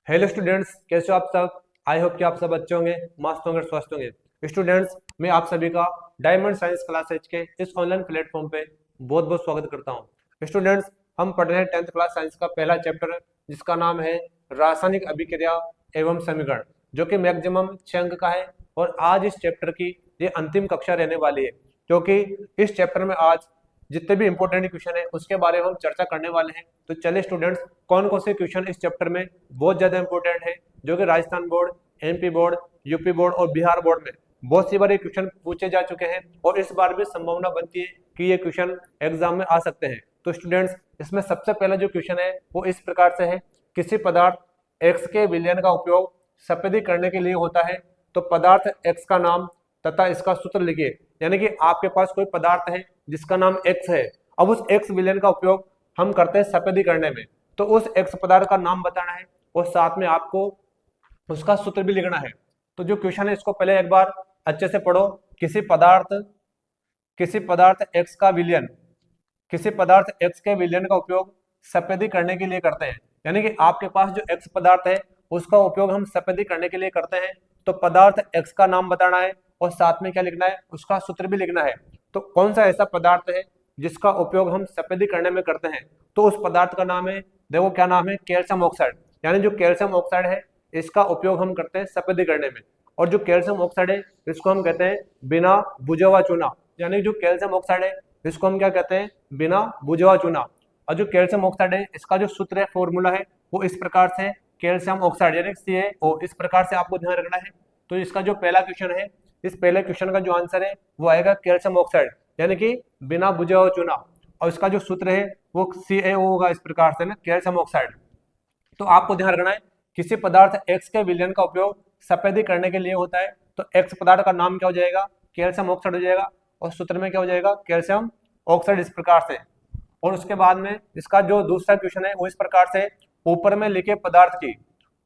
Hello students, कैसे हो आप सब। आई होप कि आप सब अच्छे होंगे, मस्त होंगे, स्वस्थ होंगे। स्टूडेंट्स, मैं आप सभी का डायमंड साइंस क्लासेज के इस ऑनलाइन प्लेटफॉर्म पे बहुत बहुत स्वागत करता हूं। स्टूडेंट्स, हम पढ़ रहे हैं 10th क्लास साइंस का पहला चैप्टर, जिसका नाम है रासायनिक अभिक्रिया एवं समीकरण, जो कि मैक्सिमम 6 अंक का है। और आज इस चैप्टर की ये अंतिम कक्षा रहने वाली है, क्योंकि इस चैप्टर में आज जितने भी इंपॉर्टेंट क्वेश्चन है उसके बारे में हम चर्चा करने वाले हैं। तो चलिए स्टूडेंट्स, कौन कौन से क्वेश्चन इस चैप्टर में बहुत ज्यादा इंपॉर्टेंट है, जो कि Rajasthan board, MP board, UP board और बिहार बोर्ड में बहुत सी बार ये क्वेश्चन पूछे जा चुके हैं, और इस बार भी संभावना बनती है कि ये क्वेश्चन एग्जाम में आ सकते हैं। तो स्टूडेंट्स, इसमें सबसे पहला जो क्वेश्चन है वो इस प्रकार से है, किसी पदार्थ एक्स के विलयन का उपयोग सफेदी करने के लिए होता है, तो पदार्थ एक्स का नाम तथा इसका सूत्र लिखिए। यानी कि आपके पास कोई पदार्थ है जिसका नाम एक्स है, अब उस एक्स विलयन का उपयोग हम करते हैं सफेदी करने में, तो उस एक्स पदार्थ का नाम बताना है और साथ में आपको उसका सूत्र भी लिखना है। तो जो क्वेश्चन है इसको पहले एक बार अच्छे से पढ़ो। किसी पदार्थ एक्स का विलयन, किसी पदार्थ एक्स के विलयन का उपयोग सफेदी करने के लिए करते हैं। यानी कि आपके पास जो एक्स पदार्थ है उसका उपयोग हम सफेदी करने के लिए करते हैं, तो पदार्थ एक्स का नाम बताना है और साथ में क्या लिखना है, उसका सूत्र भी लिखना है। तो कौन सा ऐसा पदार्थ है जिसका उपयोग हम सफेदी करने में करते हैं, तो उस पदार्थ का नाम है, देखो क्या नाम है, कैल्शियम ऑक्साइड। यानी जो कैल्शियम ऑक्साइड है इसका उपयोग हम करते हैं सफेदी करने में। और जो कैल्शियम ऑक्साइड है इसको हम कहते हैं बिना बुझा हुआ चूना। यानी जो कैल्शियम ऑक्साइड है इसको हम क्या कहते हैं, बिना बुझा हुआ चूना। और जो कैल्शियम ऑक्साइड है इसका जो सूत्र है, फॉर्मूला है, वो इस प्रकार से, कैल्शियम ऑक्साइड यानी CaO, इस प्रकार से आपको ध्यान रखना है। तो इसका जो पहला क्वेश्चन है, इस पहले क्वेश्चन का जो आंसर है वो आएगा कैल्शियम ऑक्साइड, यानी कि बिना बुझा हुआ चूना। और इसका जो सूत्र है वो CaO होगा, इस प्रकार से ना, कैल्शियम ऑक्साइड। तो आपको ध्यान रखना है, किसी पदार्थ एक्स के विलयन का उपयोग सफेदी करने के लिए होता है, तो एक्स पदार्थ का नाम क्या हो जाएगा, कैल्शियम ऑक्साइड हो जाएगा, और सूत्र में क्या हो जाएगा, कैल्शियम ऑक्साइड, इस प्रकार से। और उसके बाद में इसका जो दूसरा क्वेश्चन है वो इस प्रकार से, ऊपर में लिखे पदार्थ की,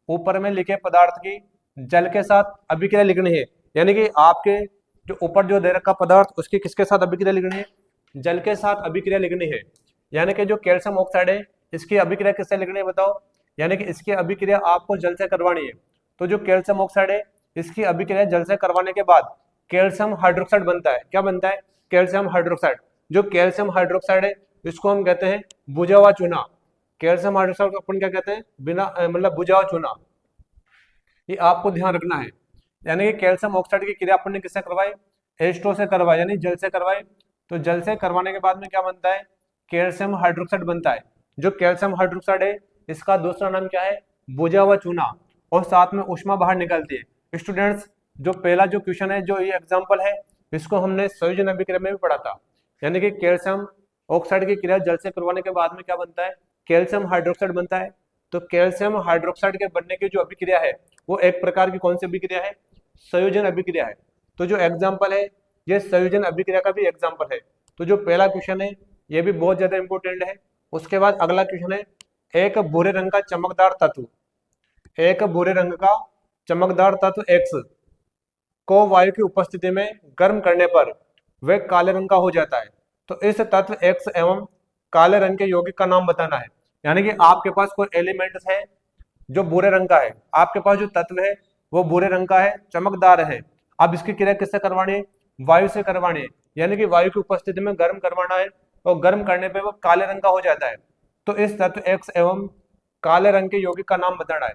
ऊपर में लिखे पदार्थ की जल के साथ अभिक्रिया लिखनी है। यानी कि आपके जो ऊपर जो दे रखा पदार्थ उसकी किसके साथ अभिक्रिया लिखनी है, जल के साथ अभिक्रिया लिखनी है। यानी कि जो कैल्शियम ऑक्साइड है इसकी अभिक्रिया किससे लिखनी है बताओ, यानी कि इसकी अभिक्रिया आपको जल से करवानी है। तो जो कैल्शियम ऑक्साइड है इसकी अभिक्रिया जल से करवाने के बाद कैल्शियम हाइड्रोक्साइड बनता है। क्या बनता है, कैल्शियम हाइड्रोक्साइड। जो कैल्शियम हाइड्रोक्साइड है इसको हम कहते हैं बुझा हुआ चूना। कैल्शियम हाइड्रोक्साइड को अपन क्या कहते हैं, बिना मतलब बुझा हुआ चूना। ये आपको ध्यान रखना है। यानी कि कैल्शियम ऑक्साइड की क्रिया अपन ने किससे करवाई, H2O से करवाई, यानी जल से करवाई। तो जल से करवाने के बाद में क्या बनता है, कैल्शियम हाइड्रोक्साइड बनता है। जो कैल्शियम हाइड्रोक्साइड है इसका दूसरा नाम क्या है, बुझा हुआ चूना, और साथ में ऊष्मा बाहर निकलती है। स्टूडेंट्स, जो पहला जो क्वेश्चन है, जो ये एग्जाम्पल है, इसको हमने संयोजन अभिक्रिया में भी पढ़ा था। यानी कि कैल्शियम ऑक्साइड की क्रिया जल से करवाने के बाद में क्या बनता है, कैल्शियम हाइड्रोक्साइड बनता है। तो कैल्शियम हाइड्रोक्साइड के बनने की जो अभिक्रिया है वो एक प्रकार की कौन सी अभिक्रिया है, संयोजन अभिक्रिया है। तो जो एग्जाम्पल है ये संयोजन अभिक्रिया का भी एग्जाम्पल है। तो जो पहला क्वेश्चन है ये भी बहुत ज्यादा इंपॉर्टेंट है। उसके बाद अगला क्वेश्चन है, एक भूरे रंग का चमकदार तत्व, एक भूरे रंग का चमकदार तत्व एक्स को वायु की उपस्थिति में गर्म करने पर वह काले रंग का हो जाता है। तो इस तत्व एक्स एवं काले रंग के यौगिक का नाम बताना है। यानी कि आपके पास कोई एलिमेंट है जो भूरे रंग का है, आपके पास जो तत्व है वो भूरे रंग का है, चमकदार है। अब इसकी क्रिया किससे करवानी है, वायु से करवानी है। यानी कि वायु की उपस्थिति में गर्म करवाना है, और गर्म करने पे वो काले रंग का हो जाता है। तो इस तत्व एक्स एवं काले रंग के यौगिक का नाम बताना है।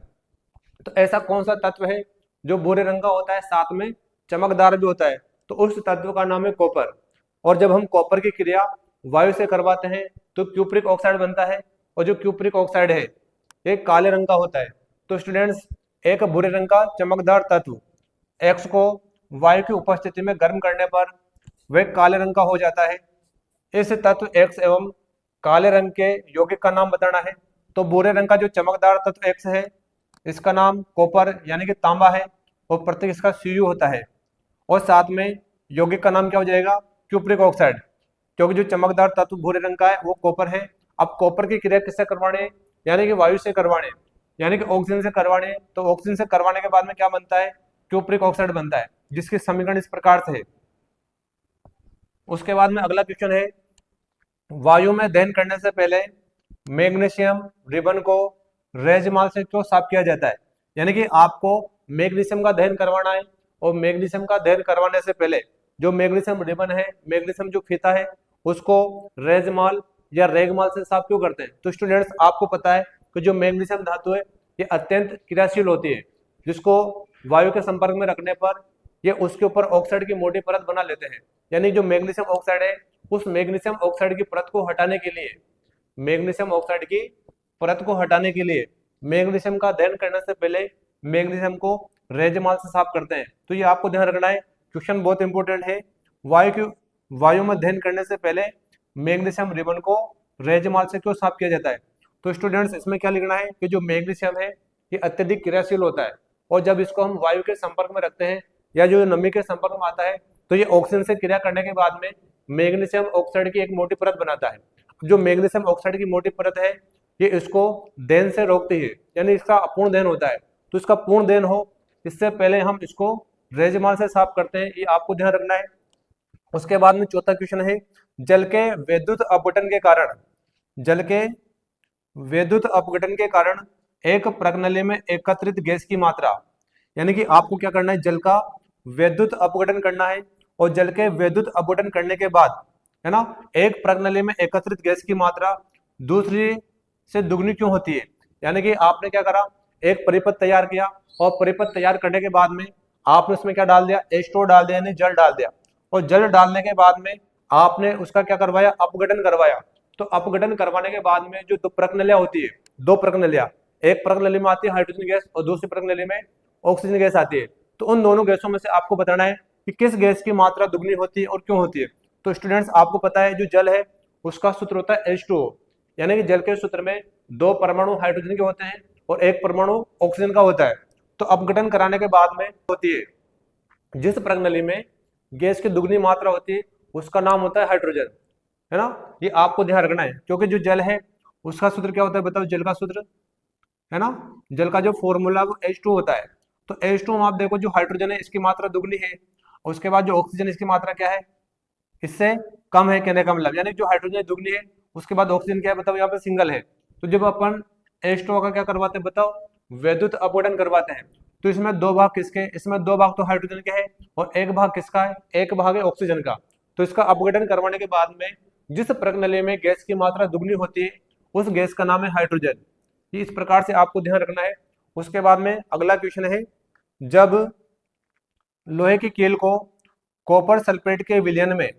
तो ऐसा कौन सा तत्व है जो भूरे रंग का होता है, साथ में चमकदार भी होता है, तो उस तत्व का नाम है कॉपर। और जब हम कॉपर की क्रिया वायु से करवाते हैं तो क्यूप्रिक ऑक्साइड बनता है, और जो क्यूप्रिक ऑक्साइड है ये काले रंग का होता है। तो स्टूडेंट्स, एक भूरे रंग का चमकदार तत्व एक्स को वायु की उपस्थिति में गर्म करने पर वह काले रंग का हो जाता है। इस तत्व एक्स एवं काले रंग के यौगिक का नाम बताना है। तो भूरे रंग का जो चमकदार तत्व एक्स है इसका नाम कॉपर यानी कि तांबा है, और प्रतीक इसका Cu होता है। और साथ में यौगिक का नाम क्या हो जाएगा, क्यूप्रिक ऑक्साइड, क्योंकि जो चमकदार तत्व भूरे रंग का है वो कॉपर है। अब कॉपर की क्रिया किससे करवाने, यानी कि वायु से करवाने, यानी कि ऑक्सीजन से करवाने। तो ऑक्सीजन से करवाने के बाद में क्या बनता है, क्यूप्रिक ऑक्साइड बनता है, जिसकी समीकरण इस प्रकार से है। उसके बाद में अगला क्वेश्चन है, वायु में दहन करने से पहले मैग्नीशियम रिबन को रेजमाल से क्यों साफ किया जाता है? यानी कि आपको मैग्नीशियम का दहन करवाना है, और मैग्नीशियम का दहन करवाने से पहले जो मैग्नीशियम रिबन है, मैग्नीशियम जो फीता है, उसको रेजमाल या रेगमाल से साफ क्यों करते हैं? तो स्टूडेंट्स आपको पता है कि जो मैग्नीशियम धातु है ये अत्यंत क्रियाशील होती है, जिसको वायु के संपर्क में रखने पर ये उसके ऊपर ऑक्साइड की मोटी परत बना लेते हैं। यानी जो मैग्नीशियम ऑक्साइड है, उस मैग्नीशियम ऑक्साइड की परत को हटाने के लिए, मैग्नीशियम ऑक्साइड की परत को हटाने के लिए मैग्नीशियम का दहन करने से पहले मैग्नीशियम को रेजमाल से साफ करते हैं। तो ये आपको ध्यान रखना है, क्वेश्चन बहुत इंपॉर्टेंट है। वायु में दहन करने से पहले मैग्नीशियम रिबन को रेजमाल से क्यों साफ किया जाता है? तो स्टूडेंट्स इसमें क्या लिखना है कि जो मैग्नीशियम है ये अत्यधिक क्रियाशील होता है, और जब इसको हम वायु के संपर्क में रखते हैं या जो नमी के संपर्क में आता है तो ये ऑक्सीजन से क्रिया करने के बाद में मैग्नीशियम ऑक्साइड की एक मोटी परत बनाता है। जो मैग्नीशियम ऑक्साइड की मोटी परत है ये इसको दहन से रोकती है, यानी इसका अपूर्ण दहन होता है। तो इसका पूर्ण दहन हो इससे पहले हम इसको रेजमाल से साफ करते हैं, ये आपको ध्यान रखना है। उसके बाद में चौथा क्वेश्चन है, जल के विद्युत अपघटन के कारण, जल के विद्युत अपघटन के कारण एक प्रणाली में एकत्रित गैस की मात्रा, यानी कि आपको क्या करना है, जल का विद्युत अपघटन करना है, और जल के विद्युत अपघटन करने के बाद है ना एक प्रणाली में एकत्रित गैस की मात्रा दूसरी से दुगनी क्यों होती है? यानी कि आपने क्या करा, एक परिपथ तैयार किया, और परिपथ तैयार करने के बाद में आपने उसमें क्या डाल दिया, H2O डाल दिया, यानी जल डाल दिया, और जल डालने के बाद में आपने उसका क्या करवाया, अपघटन करवाया। तो अपघटन करवाने के बाद में जो दो प्रणालियां होती है, दो प्रणालियां, एक प्रणाली में आती है हाइड्रोजन गैस और दूसरी प्रणाली में ऑक्सीजन गैस आती है। तो उन दोनों गैसों में से आपको बताना है कि किस गैस की मात्रा दुगनी होती है और क्यों होती है। तो स्टूडेंट्स आपको पता है जो जल है उसका सूत्र होता है H2O, यानी कि जल के सूत्र में दो परमाणु हाइड्रोजन के होते हैं और एक परमाणु ऑक्सीजन का होता है। तो अपघटन कराने के बाद में होती है जिस प्रणाली में गैस की दुगनी मात्रा होती है उसका नाम होता है हाइड्रोजन, है ना। ये आपको ध्यान रखना है, क्योंकि जो जल है उसका सूत्र क्या होता है, बताओ जल का सूत्र, है ना। जल का जो फॉर्मूला वो H2 होता है। तो H2 में आप देखो जो हाइड्रोजन है इसकी मात्रा दुगनी है, और उसके बाद जो ऑक्सीजन इसकी मात्रा क्या है, इससे कम है, कहने का मतलब यानी जो हाइड्रोजन दुगनी है उसके बाद ऑक्सीजन क्या है, बताओ यहाँ पे सिंगल है। तो जब अपन H2O का क्या करवाते हैं, बताओ विद्युत अपघटन करवाते हैं, तो इसमें दो भाग किसके, इसमें दो भाग तो हाइड्रोजन के हैं और एक भाग किसका है, एक भाग है ऑक्सीजन का। तो इसका अपघटन करवाने के बाद में जिस प्रणाली में गैस की मात्रा दुगनी होती है उस गैस का नाम है हाइड्रोजन। ये इस प्रकार से आपको ध्यान रखना है। उसके बाद में अगला क्वेश्चन है, जब लोहे की कील को कॉपर सल्फेट के विलयन में,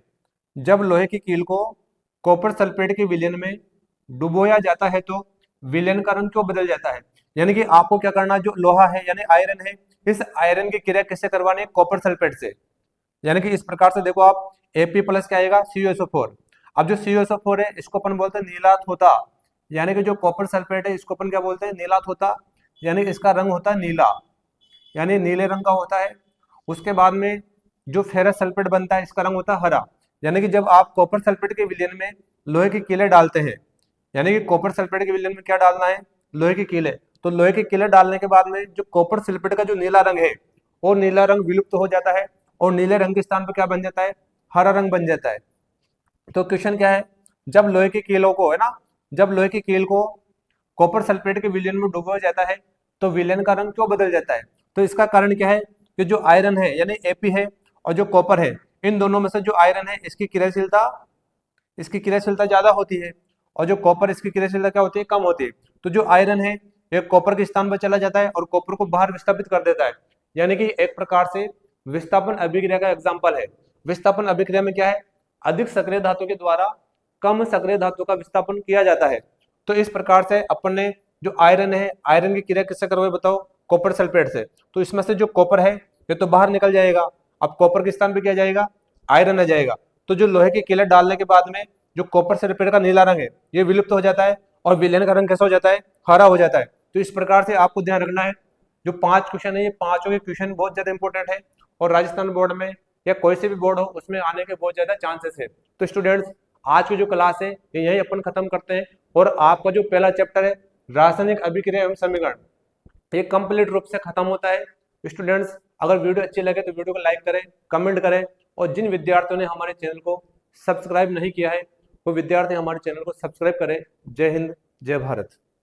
जब लोहे की कील को कॉपर सल्फेट के विलयन में डुबोया जाता है तो विलयन का रंग क्यों बदल जाता है? यानी कि आपको क्या करना, जो लोहा है यानी आयरन है, इस आयरन की क्रिया किससे करवानी है, कॉपर सल्फेट से। यानी कि इस प्रकार से देखो आप Ap प्लस क्या आएगा, CuSO4। अब जो CuSO4 है इसको अपन बोलते हैं नीला थोता, यानी कि जो कॉपर सल्फेट है इसको अपन क्या बोलते हैं, नीला थोता, यानी इसका रंग होता है नीला, यानी नीले रंग का होता है। उसके बाद में जो फेरस सल्फेट बनता है इसका रंग होता है हरा। यानी कि जब आप कॉपर सल्फेट के विलयन में लोहे की कीलें डालते हैं, यानी कि कॉपर सल्फेट के विलयन में क्या डालना है, लोहे की कीलें, तो लोहे की कीलें डालने के बाद में जो कॉपर सल्फेट का जो नीला रंग है वो नीला रंग विलुप्त हो जाता है, और नीले रंग के स्थान पर क्या बन जाता है, हरा रंग बन जाता है। तो क्वेश्चन क्या है, जब लोहे की कीलों को, है ना, जब लोहे की कील को कॉपर सल्फेट के विलयन में डुबोया जाता है तो विलयन का रंग क्यों बदल जाता है? तो इसका कारण क्या है कि जो आयरन है यानी Ap है और जो कॉपर है, इन दोनों में से जो आयरन है इसकी क्रियाशीलता ज्यादा होती है, और जो कॉपर इसकी क्रियाशीलता क्या होती है, कम होती है। तो जो आयरन है ये कॉपर के स्थान पर चला जाता है और कॉपर को बाहर विस्थापित कर देता है, यानी कि एक प्रकार से विस्थापन अभिक्रिया का एग्जाम्पल है। विस्थापन अभिक्रिया में क्या है, अधिक सक्रिय धातु के द्वारा कम सक्रिय धातु का विस्थापन किया जाता है। तो इस प्रकार से अपन ने जो आयरन है, आयरन की क्रिया किससे करवाई बताओ, कॉपर सल्फेट से। तो इसमें से जो कॉपर है ये तो बाहर निकल जाएगा, अब कॉपर के स्थान पे क्या जाएगा, आयरन आ जाएगा। तो जो लोहे की कीलें डालने के बाद में जो कॉपर सल्फेट का नीला रंग है ये विलुप्त हो जाता है, और विलयन का रंग कैसा हो जाता है, हरा हो जाता है। तो इस प्रकार से आपको ध्यान रखना है। जो 5 क्वेश्चन है ये पांचों के क्वेश्चन बहुत ज्यादा इंपॉर्टेंट है, और राजस्थान बोर्ड में या कोई से भी बोर्ड हो उसमें आने के बहुत ज्यादा चांसेस है। तो स्टूडेंट्स आज की जो क्लास है ये यही अपन खत्म करते हैं, और आपका जो पहला चैप्टर है रासायनिक अभिक्रिया एवं समीकरण ये कंप्लीट रूप से खत्म होता है। स्टूडेंट्स अगर वीडियो अच्छी लगे तो वीडियो को लाइक करें, कमेंट करें, और जिन विद्यार्थियों ने हमारे चैनल को सब्सक्राइब नहीं किया है वो विद्यार्थी हमारे चैनल को सब्सक्राइब करें। जय हिंद, जय भारत।